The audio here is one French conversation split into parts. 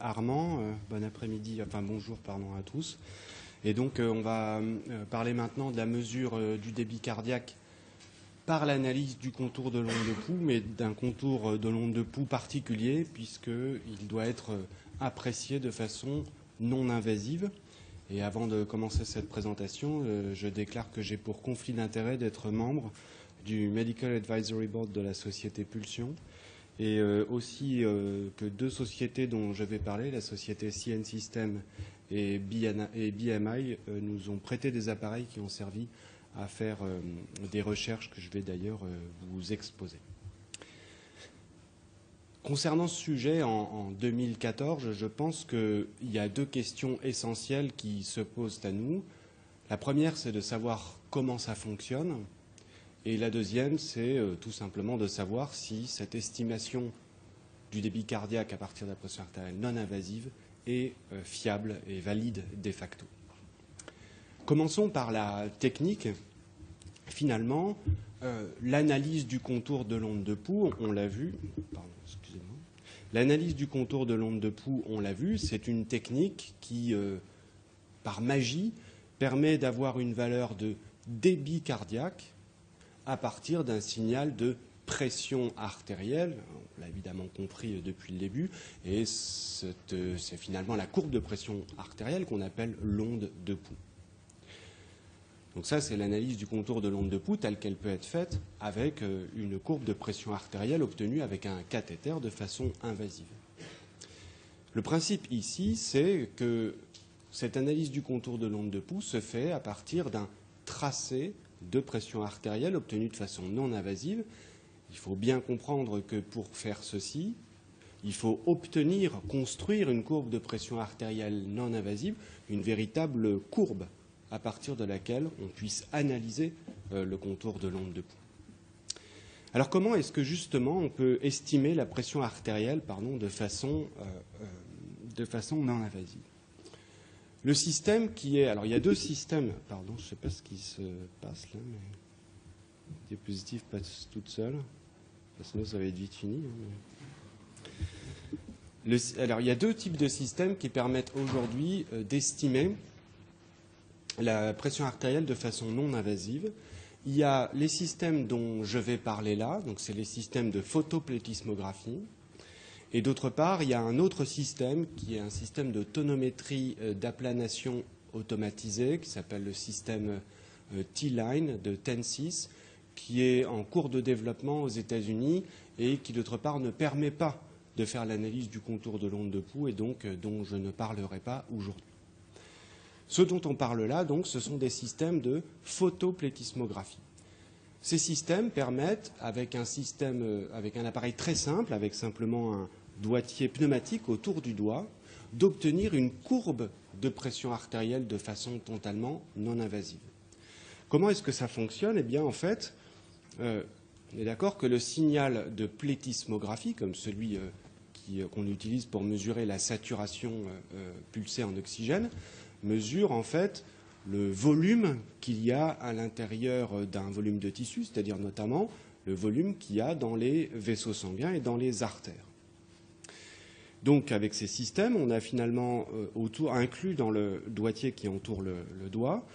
Armand, bon après-midi, enfin bonjour pardon à tous. Et donc on va parler maintenant de la mesure du débit cardiaque par l'analyse du contour de l'onde de Poux, mais d'un contour de l'onde de Poux particulier puisqu'il doit être apprécié de façon non invasive. Et avant de commencer cette présentation, je déclare que j'ai pour conflit d'intérêt d'être membre du Medical Advisory Board de la société Pulsion, et aussi que deux sociétés dont je vais parler, la société CN System et BMI, nous ont prêté des appareils qui ont servi à faire des recherches que je vais d'ailleurs vous exposer. Concernant ce sujet, en 2014, je pense qu'il y a deux questions essentielles qui se posent à nous. La première, c'est de savoir comment ça fonctionne. Et la deuxième, c'est tout simplement de savoir si cette estimation du débit cardiaque à partir de la pression artérielle non invasive est fiable et valide de facto. Commençons par la technique. Finalement, l'analyse du contour de l'onde de Poux, on l'a vu. Pardon, excusez-moi. L'analyse du contour de l'onde de Poux, on l'a vu, c'est une technique qui, par magie, permet d'avoir une valeur de débit cardiaque à partir d'un signal de pression artérielle, on l'a évidemment compris depuis le début, et c'est finalement la courbe de pression artérielle qu'on appelle l'onde de Poux. Donc ça, c'est l'analyse du contour de l'onde de Poux telle qu'elle peut être faite avec une courbe de pression artérielle obtenue avec un cathéter de façon invasive. Le principe ici, c'est que cette analyse du contour de l'onde de Poux se fait à partir d'un tracé de pression artérielle obtenue de façon non invasive. Il faut bien comprendre que pour faire ceci, il faut construire une courbe de pression artérielle non invasive, une véritable courbe à partir de laquelle on puisse analyser le contour de l'onde de Poux. Alors comment est-ce que justement on peut estimer la pression artérielle de façon non invasive? Le système qui est... Alors, il y a deux systèmes. Pardon, je ne sais pas ce qui se passe là, mais la diapositive passe toute seule. Sinon, ça va être vite fini. Alors, il y a deux types de systèmes qui permettent aujourd'hui d'estimer la pression artérielle de façon non invasive. Il y a les systèmes dont je vais parler là, donc c'est les systèmes de photoplétismographie. Et d'autre part, il y a un autre système qui est un système de tonométrie d'aplanation automatisée qui s'appelle le système T-Line de TENSYS, qui est en cours de développement aux États-Unis et qui, d'autre part, ne permet pas de faire l'analyse du contour de l'onde de Poux et donc dont je ne parlerai pas aujourd'hui. Ce dont on parle là, donc, ce sont des systèmes de photoplétismographie. Ces systèmes permettent, avec un appareil très simple, avec simplement un doigtier pneumatique autour du doigt, d'obtenir une courbe de pression artérielle de façon totalement non invasive. Comment est-ce que ça fonctionne? Eh bien, en fait, on est d'accord que le signal de plétismographie, comme celui qu'on utilise pour mesurer la saturation pulsée en oxygène, mesure en fait le volume qu'il y a à l'intérieur d'un volume de tissu, c'est-à-dire notamment le volume qu'il y a dans les vaisseaux sanguins et dans les artères. Donc avec ces systèmes, on a finalement inclus dans le doigtier qui entoure le doigt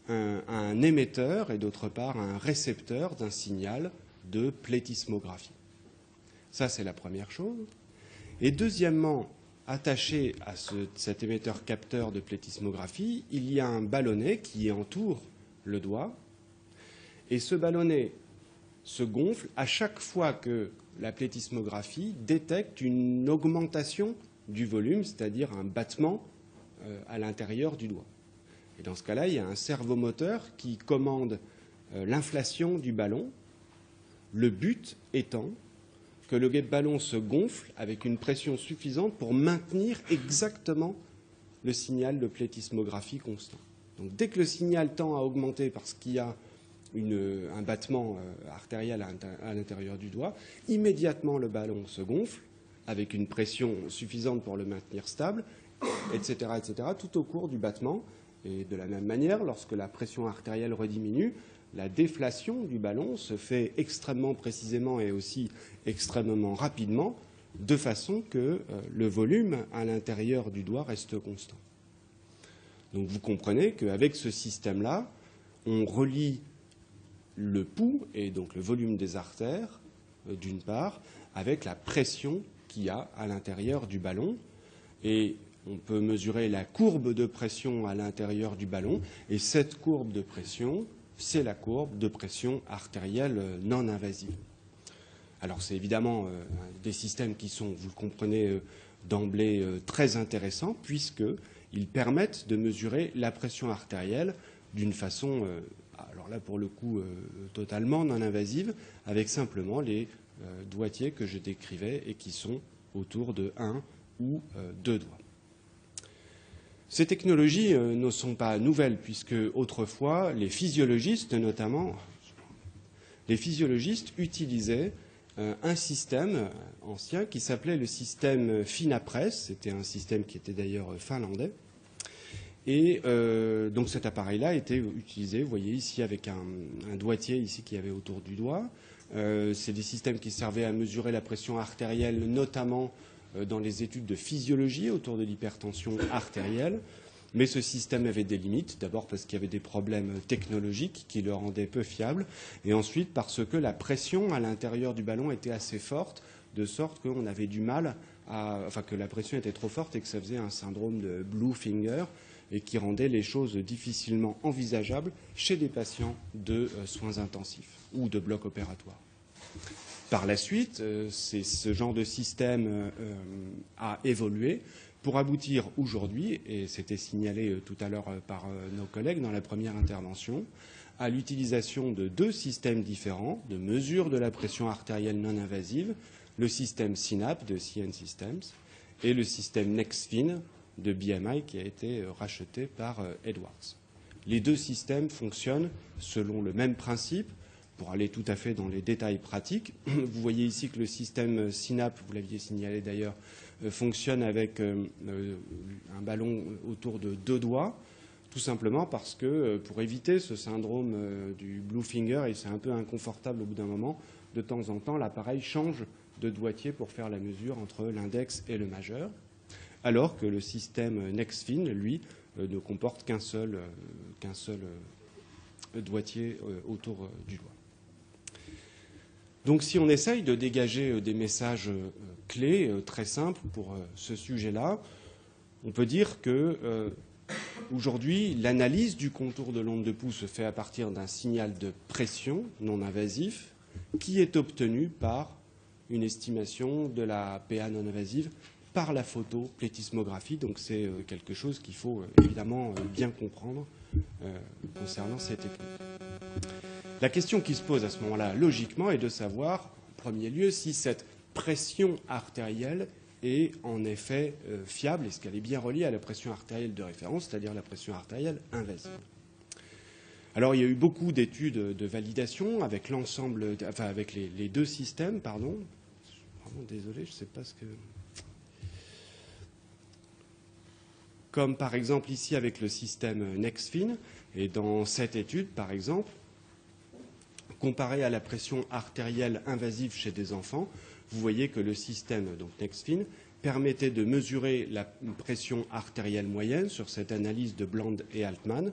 un émetteur et d'autre part un récepteur d'un signal de plétismographie. Ça, c'est la première chose. Et deuxièmement, attaché à cet émetteur capteur de plétismographie, il y a un ballonnet qui entoure le doigt. Et ce ballonnet se gonfle à chaque fois que la plétismographie détecte une augmentation du volume, c'est-à-dire un battement à l'intérieur du doigt. Et dans ce cas-là, il y a un servomoteur qui commande l'inflation du ballon, le but étant que le ballon se gonfle avec une pression suffisante pour maintenir exactement le signal de plétismographie constant. Donc dès que le signal tend à augmenter parce qu'il y a un battement artériel à l'intérieur du doigt, immédiatement le ballon se gonfle avec une pression suffisante pour le maintenir stable, etc., tout au cours du battement. Et de la même manière, lorsque la pression artérielle rediminue, la déflation du ballon se fait extrêmement précisément et aussi extrêmement rapidement de façon que le volume à l'intérieur du doigt reste constant. Donc vous comprenez qu'avec ce système-là, on relie le pouls et donc le volume des artères, d'une part, avec la pression qu'il y a à l'intérieur du ballon. Et on peut mesurer la courbe de pression à l'intérieur du ballon. Et cette courbe de pression, c'est la courbe de pression artérielle non invasive. Alors c'est évidemment des systèmes qui sont, vous le comprenez d'emblée, très intéressants, puisqu'ils permettent de mesurer la pression artérielle d'une façon, alors là pour le coup, totalement non invasive, avec simplement les doigtiers que je décrivais et qui sont autour de 1 ou 2 doigts. Ces technologies ne sont pas nouvelles, puisque autrefois, les physiologistes notamment, les physiologistes utilisaient un système ancien qui s'appelait le système Finapress. C'était un système qui était d'ailleurs finlandais. Et donc cet appareil-là était utilisé, vous voyez ici, avec un doigtier ici qu'il y avait autour du doigt. C'est des systèmes qui servaient à mesurer la pression artérielle, notamment dans les études de physiologie autour de l'hypertension artérielle. Mais ce système avait des limites, d'abord parce qu'il y avait des problèmes technologiques qui le rendaient peu fiable, et ensuite parce que la pression à l'intérieur du ballon était assez forte, de sorte qu'on avait du mal que la pression était trop forte et que ça faisait un syndrome de blue finger et qui rendait les choses difficilement envisageables chez des patients de soins intensifs ou de blocs opératoires. Par la suite, ce genre de système a évolué pour aboutir aujourd'hui, et c'était signalé tout à l'heure par nos collègues dans la première intervention, à l'utilisation de 2 systèmes différents de mesure de la pression artérielle non invasive, le système SYNAPP de CN Systems et le système NextFin de BMI qui a été racheté par Edwards. Les 2 systèmes fonctionnent selon le même principe. Pour aller tout à fait dans les détails pratiques, vous voyez ici que le système SYNAPP, vous l'aviez signalé d'ailleurs, fonctionne avec un ballon autour de 2 doigts, tout simplement parce que pour éviter ce syndrome du blue finger, et c'est un peu inconfortable au bout d'un moment, de temps en temps, l'appareil change de doigtier pour faire la mesure entre l'index et le majeur, alors que le système NextFin, lui, ne comporte qu'un seul doigtier autour du doigt. Donc si on essaye de dégager des messages clés très simples pour ce sujet-là, on peut dire que aujourd'hui, l'analyse du contour de l'onde de pouls se fait à partir d'un signal de pression non invasif qui est obtenu par une estimation de la PA non invasive par la photoplétismographie. Donc c'est quelque chose qu'il faut évidemment bien comprendre concernant cette technique. La question qui se pose à ce moment-là, logiquement, est de savoir, en premier lieu, si cette pression artérielle est en effet fiable, est-ce qu'elle est bien reliée à la pression artérielle de référence, c'est-à-dire la pression artérielle invasive. Alors, il y a eu beaucoup d'études de validation avec l'ensemble, avec les 2 systèmes, pardon. Je suis vraiment désolé, je ne sais pas ce que... Comme par exemple ici avec le système NextFin, et dans cette étude, par exemple, comparé à la pression artérielle invasive chez des enfants, vous voyez que le système, donc NextFin, permettait de mesurer la pression artérielle moyenne sur cette analyse de Bland et Altman,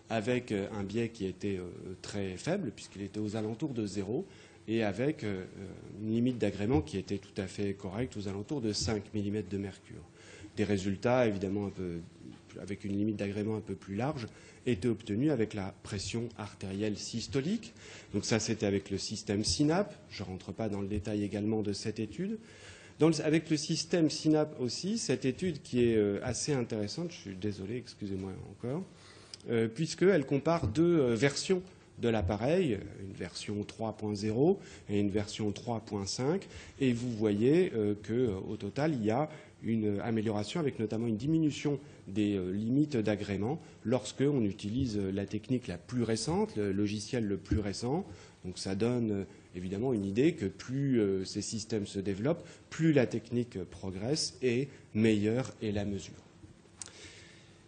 avec un biais qui était très faible, puisqu'il était aux alentours de 0, et avec une limite d'agrément qui était tout à fait correcte, aux alentours de 5 mm de mercure. Des résultats, évidemment, avec une limite d'agrément un peu plus large, étaient obtenus avec la pression artérielle systolique. Donc ça, c'était avec le système SYNAPP. Je ne rentre pas dans le détail également de cette étude. Avec le système SYNAPP aussi, cette étude qui est assez intéressante, je suis désolé, excusez-moi encore, puisqu'elle compare 2 versions de l'appareil, une version 3.0 et une version 3.5, et vous voyez qu'au total, il y a une amélioration avec notamment une diminution des limites d'agrément lorsqu'on utilise la technique la plus récente, le logiciel le plus récent. Donc ça donne évidemment une idée que plus ces systèmes se développent, plus la technique progresse et meilleure est la mesure.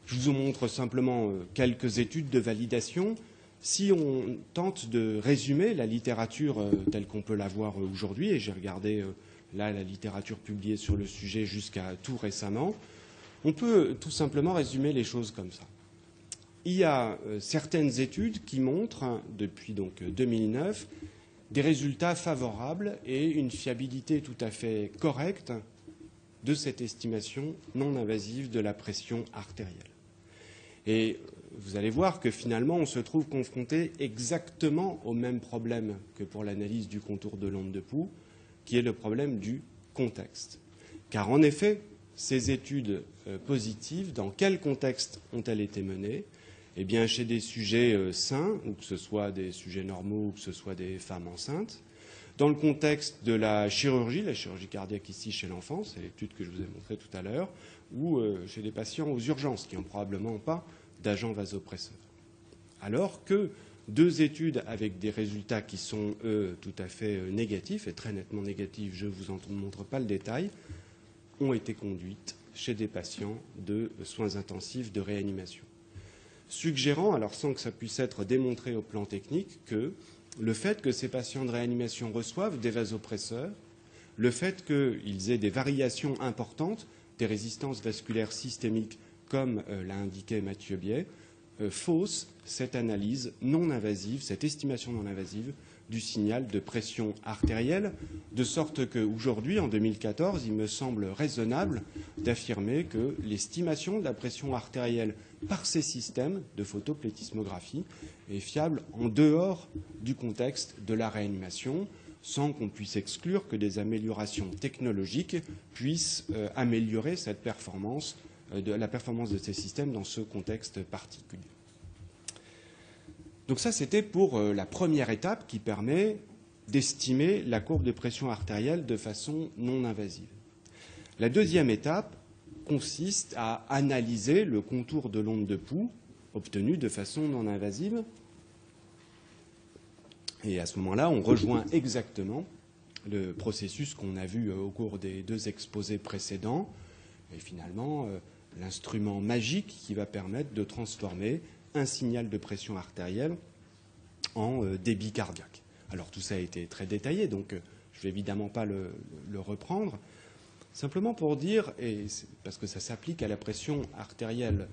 Je vous montre simplement quelques études de validation. Si on tente de résumer la littérature telle qu'on peut la voir aujourd'hui, et j'ai regardé là la littérature publiée sur le sujet jusqu'à tout récemment, on peut tout simplement résumer les choses comme ça. Il y a certaines études qui montrent, depuis donc 2009, des résultats favorables et une fiabilité tout à fait correcte de cette estimation non invasive de la pression artérielle. Et vous allez voir que finalement, on se trouve confronté exactement au même problème que pour l'analyse du contour de l'onde de Pou, qui est le problème du contexte. Car en effet, ces études positives, dans quel contexte ont-elles été menées? Eh bien, chez des sujets sains, ou que ce soit des sujets normaux, ou que ce soit des femmes enceintes, dans le contexte de la chirurgie cardiaque ici chez l'enfant, c'est l'étude que je vous ai montrée tout à l'heure, ou chez des patients aux urgences qui n'ont probablement pas d'agents vasopresseurs. Alors que deux études avec des résultats qui sont, eux, tout à fait négatifs, et très nettement négatifs, je ne vous en montre pas le détail, ont été conduites chez des patients de soins intensifs de réanimation. Suggérant, alors sans que ça puisse être démontré au plan technique, que le fait que ces patients de réanimation reçoivent des vasopresseurs, le fait qu'ils aient des variations importantes des résistances vasculaires systémiques, comme l'a indiqué Mathieu Biet, fausse cette analyse non invasive, cette estimation non invasive du signal de pression artérielle, de sorte qu'aujourd'hui, en 2014, il me semble raisonnable d'affirmer que l'estimation de la pression artérielle par ces systèmes de photoplétismographie est fiable en dehors du contexte de la réanimation, sans qu'on puisse exclure que des améliorations technologiques puissent améliorer cette performance, la performance de ces systèmes dans ce contexte particulier. Donc ça, c'était pour la première étape qui permet d'estimer la courbe de pression artérielle de façon non invasive. La deuxième étape consiste à analyser le contour de l'onde de Pou obtenu de façon non invasive. Et à ce moment-là, on rejoint exactement le processus qu'on a vu au cours des deux exposés précédents, et finalement l'instrument magique qui va permettre de transformer un signal de pression artérielle en débit cardiaque. Alors tout ça a été très détaillé, donc je ne vais évidemment pas le reprendre. Simplement pour dire, et parce que ça s'applique à la pression artérielle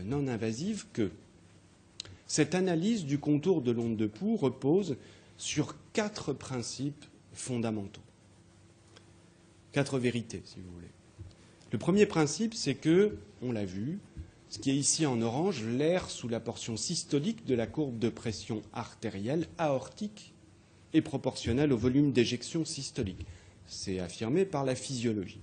non invasive, que cette analyse du contour de l'onde de Pou repose sur 4 principes fondamentaux. 4 vérités, si vous voulez. Le premier principe, c'est que, on l'a vu, ce qui est ici en orange, l'air sous la portion systolique de la courbe de pression artérielle aortique est proportionnel au volume d'éjection systolique. C'est affirmé par la physiologie.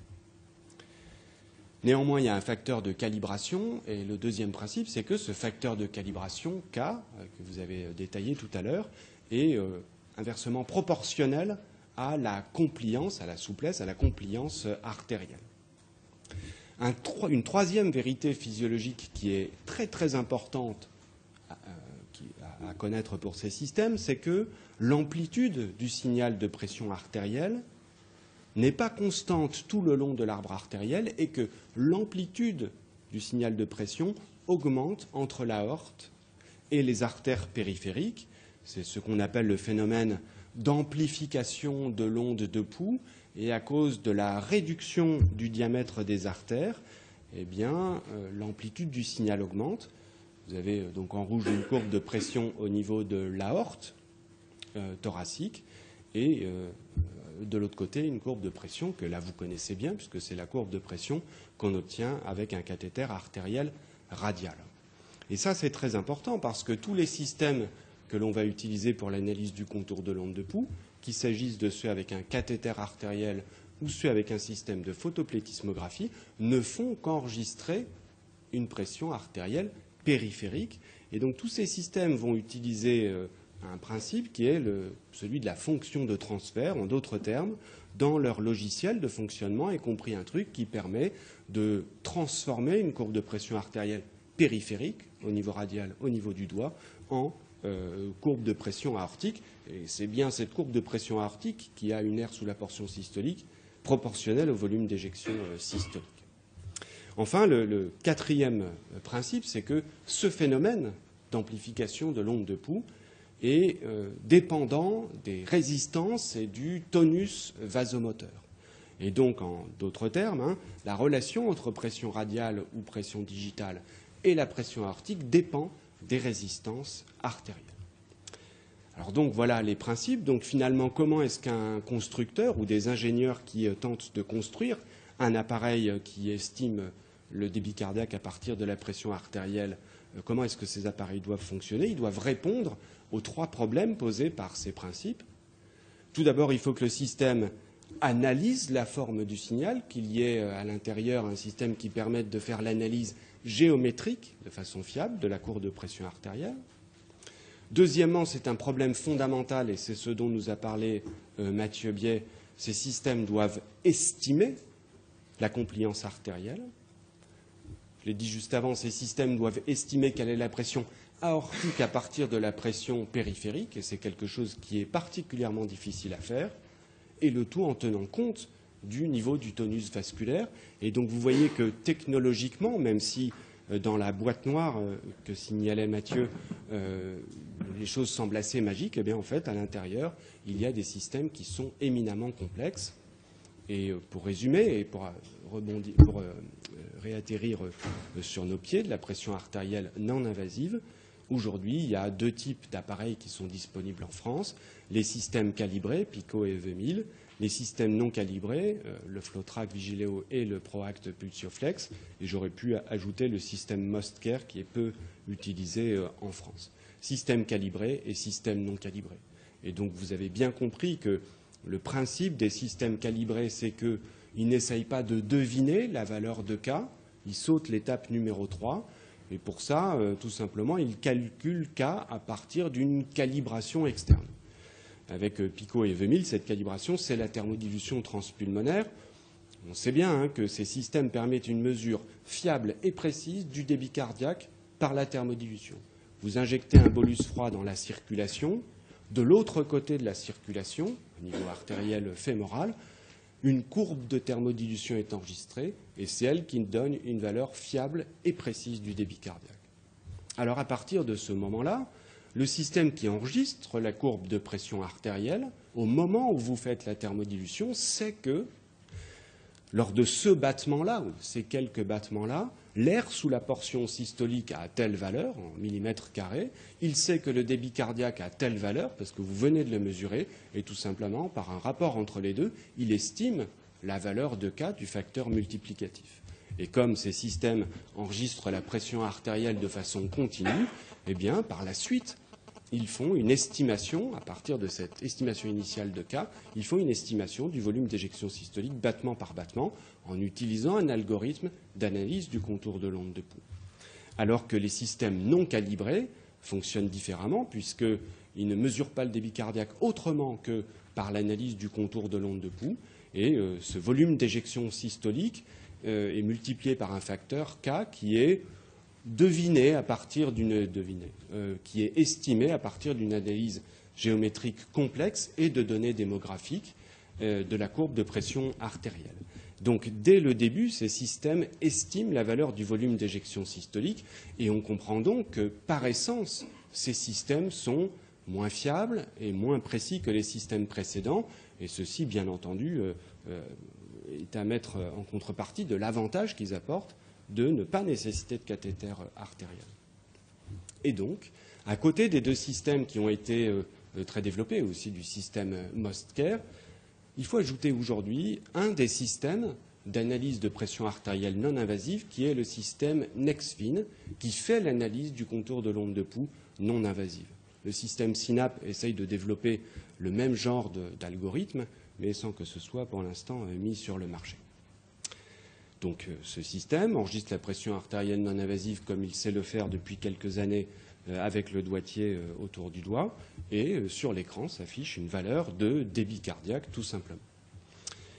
Néanmoins, il y a un facteur de calibration, et le deuxième principe, c'est que ce facteur de calibration, K, que vous avez détaillé tout à l'heure, est inversement proportionnel à la compliance, à la souplesse, à la compliance artérielle. Une troisième vérité physiologique qui est très très importante à connaître pour ces systèmes, c'est que l'amplitude du signal de pression artérielle n'est pas constante tout le long de l'arbre artériel et que l'amplitude du signal de pression augmente entre l'aorte et les artères périphériques. C'est ce qu'on appelle le phénomène d'amplification de l'onde de Pou. Et à cause de la réduction du diamètre des artères, eh bien, l'amplitude du signal augmente. Vous avez donc en rouge une courbe de pression au niveau de l'aorte thoracique et de l'autre côté une courbe de pression que là vous connaissez bien puisque c'est la courbe de pression qu'on obtient avec un cathéter artériel radial. Et ça c'est très important parce que tous les systèmes que l'on va utiliser pour l'analyse du contour de l'onde de Pou, qu'il s'agisse de ceux avec un cathéter artériel ou ceux avec un système de photoplétismographie, ne font qu'enregistrer une pression artérielle périphérique. Et donc tous ces systèmes vont utiliser un principe qui est celui de la fonction de transfert, en d'autres termes, dans leur logiciel de fonctionnement, y compris un truc qui permet de transformer une courbe de pression artérielle périphérique, au niveau radial, au niveau du doigt, en courbe de pression aortique. Et c'est bien cette courbe de pression aortique qui a une aire sous la portion systolique proportionnelle au volume d'éjection systolique. Enfin, le quatrième principe, c'est que ce phénomène d'amplification de l'onde de Pou est dépendant des résistances et du tonus vasomoteur. Et donc, en d'autres termes, la relation entre pression radiale ou pression digitale et la pression aortique dépend des résistances artérielles. Alors donc voilà les principes. Donc finalement, comment est-ce qu'un constructeur ou des ingénieurs qui tentent de construire un appareil qui estime le débit cardiaque à partir de la pression artérielle, comment est-ce que ces appareils doivent fonctionner? Ils doivent répondre aux 3 problèmes posés par ces principes. Tout d'abord, il faut que le système analyse la forme du signal, qu'il y ait à l'intérieur un système qui permette de faire l'analyse géométrique de façon fiable de la courbe de pression artérielle. Deuxièmement, c'est un problème fondamental, et c'est ce dont nous a parlé Mathieu Biet, ces systèmes doivent estimer la compliance artérielle. Je l'ai dit juste avant, ces systèmes doivent estimer quelle est la pression aortique à partir de la pression périphérique, et c'est quelque chose qui est particulièrement difficile à faire, et le tout en tenant compte du niveau du tonus vasculaire. Et donc vous voyez que technologiquement, même si dans la boîte noire que signalait Mathieu, les choses semblent assez magiques, eh bien en fait, à l'intérieur, il y a des systèmes qui sont éminemment complexes. Et pour résumer, et pour réatterrir sur nos pieds de la pression artérielle non invasive, aujourd'hui, il y a 2 types d'appareils qui sont disponibles en France, les systèmes calibrés, Pico et EV1000, les systèmes non calibrés, le FlowTrack Vigileo et le ProAct PulsioFlex, et j'aurais pu ajouter le système MostCare qui est peu utilisé en France. Système calibré et système non calibré. Et donc vous avez bien compris que le principe des systèmes calibrés, c'est qu'ils n'essayent pas de deviner la valeur de K, ils sautent l'étape numéro 3, et pour ça, tout simplement, ils calculent K à partir d'une calibration externe. Avec Pico et EV1000, cette calibration, c'est la thermodilution transpulmonaire. On sait bien que ces systèmes permettent une mesure fiable et précise du débit cardiaque par la thermodilution. Vous injectez un bolus froid dans la circulation. De l'autre côté de la circulation, au niveau artériel fémoral, une courbe de thermodilution est enregistrée et c'est elle qui donne une valeur fiable et précise du débit cardiaque. Alors à partir de ce moment-là, le système qui enregistre la courbe de pression artérielle, au moment où vous faites la thermodilution, sait que lors de ce battement-là, ou ces quelques battements-là, l'air sous la portion systolique a telle valeur, en millimètres carrés, il sait que le débit cardiaque a telle valeur, parce que vous venez de le mesurer, et tout simplement, par un rapport entre les deux, il estime la valeur de K du facteur multiplicatif. Et comme ces systèmes enregistrent la pression artérielle de façon continue, eh bien, par la suite, ils font une estimation, à partir de cette estimation initiale de K, ils font une estimation du volume d'éjection systolique battement par battement en utilisant un algorithme d'analyse du contour de l'onde de pouls. Alors que les systèmes non calibrés fonctionnent différemment puisqu'ils ne mesurent pas le débit cardiaque autrement que par l'analyse du contour de l'onde de pouls et ce volume d'éjection systolique est multiplié par un facteur K qui est qui est estimé à partir d'une analyse géométrique complexe et de données démographiques de la courbe de pression artérielle. Donc, dès le début, ces systèmes estiment la valeur du volume d'éjection systolique et on comprend donc que, par essence, ces systèmes sont moins fiables et moins précis que les systèmes précédents et ceci, bien entendu, est à mettre en contrepartie de l'avantage qu'ils apportent de ne pas nécessiter de cathéter artériel. Et donc, à côté des 2 systèmes qui ont été très développés, aussi du système MostCare, il faut ajouter aujourd'hui un des systèmes d'analyse de pression artérielle non invasive qui est le système NextVin, qui fait l'analyse du contour de l'onde de pouls non invasive. Le système SYNAP essaye de développer le même genre d'algorithme, mais sans que ce soit pour l'instant mis sur le marché. Donc ce système enregistre la pression artérielle non invasive comme il sait le faire depuis quelques années avec le doigtier autour du doigt et sur l'écran s'affiche une valeur de débit cardiaque tout simplement.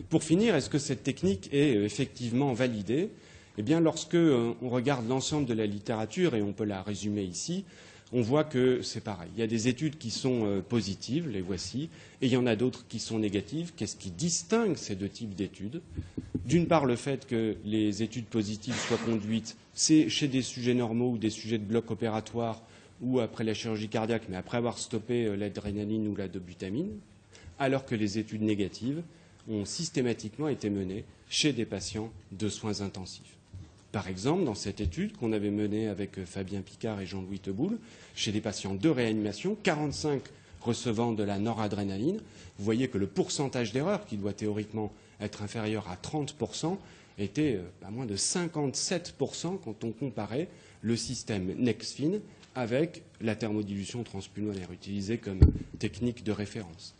Pour finir, est-ce que cette technique est effectivement validée? Eh bien, lorsque on regarde l'ensemble de la littérature, et on peut la résumer ici, on voit que c'est pareil. Il y a des études qui sont positives, les voici, et il y en a d'autres qui sont négatives. Qu'est-ce qui distingue ces 2 types d'études? D'une part, le fait que les études positives soient conduites chez des sujets normaux ou des sujets de bloc opératoire ou après la chirurgie cardiaque, mais après avoir stoppé l'adrénaline ou la dobutamine, alors que les études négatives ont systématiquement été menées chez des patients de soins intensifs. Par exemple, dans cette étude qu'on avait menée avec Fabien Picard et Jean-Louis Teboul, chez des patients de réanimation, 45 recevant de la noradrénaline, vous voyez que le pourcentage d'erreur, qui doit théoriquement être inférieur à 30%, était à moins de 57% quand on comparait le système Nexfin avec la thermodilution transpulmonaire utilisée comme technique de référence.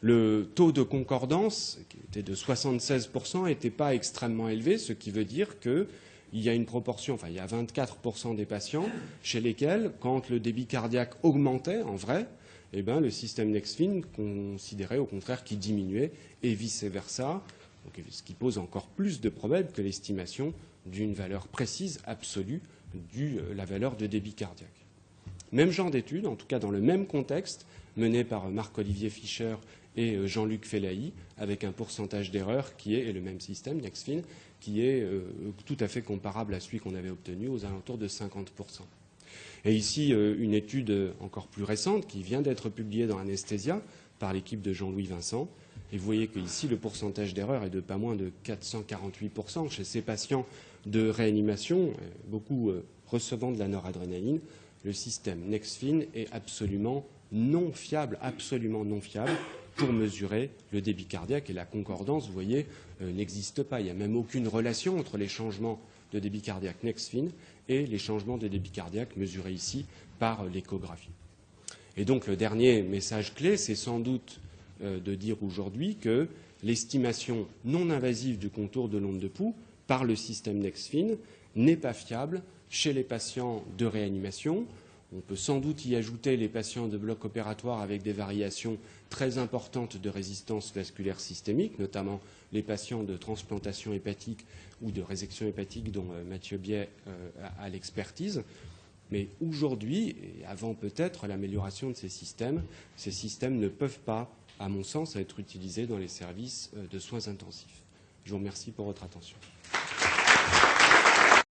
Le taux de concordance, qui était de 76%, n'était pas extrêmement élevé, ce qui veut dire qu'il y a une proportion, enfin il y a 24% des patients chez lesquels, quand le débit cardiaque augmentait en vrai, eh bien, le système Nexfin considérait au contraire qu'il diminuait et vice-versa, ce qui pose encore plus de problèmes que l'estimation d'une valeur précise, absolue, de la valeur de débit cardiaque. Même genre d'étude, en tout cas dans le même contexte, mené par Marc-Olivier Fischer et Jean-Luc Fellahi, avec un pourcentage d'erreur qui est, et le même système, Nexfin, qui est tout à fait comparable à celui qu'on avait obtenu aux alentours de 50%. Et ici, une étude encore plus récente qui vient d'être publiée dans Anesthesia par l'équipe de Jean-Louis Vincent. Et vous voyez qu'ici, le pourcentage d'erreur est de pas moins de 448% chez ces patients de réanimation, beaucoup recevant de la noradrénaline. Le système Nexfin est absolument non fiable pour mesurer le débit cardiaque. Et la concordance, vous voyez, n'existe pas. Il n'y a même aucune relation entre les changements de débit cardiaque Nexfin et les changements de débit cardiaque mesurés ici par l'échographie. Et donc le dernier message clé, c'est sans doute de dire aujourd'hui que l'estimation non invasive du contour de l'onde de pouls par le système Nexfin n'est pas fiable chez les patients de réanimation. On peut sans doute y ajouter les patients de bloc opératoire avec des variations très importantes de résistance vasculaire systémique, notamment les patients de transplantation hépatique ou de résection hépatique dont Mathieu Biet a l'expertise. Mais aujourd'hui, et avant peut-être l'amélioration de ces systèmes ne peuvent pas, à mon sens, être utilisés dans les services de soins intensifs. Je vous remercie pour votre attention.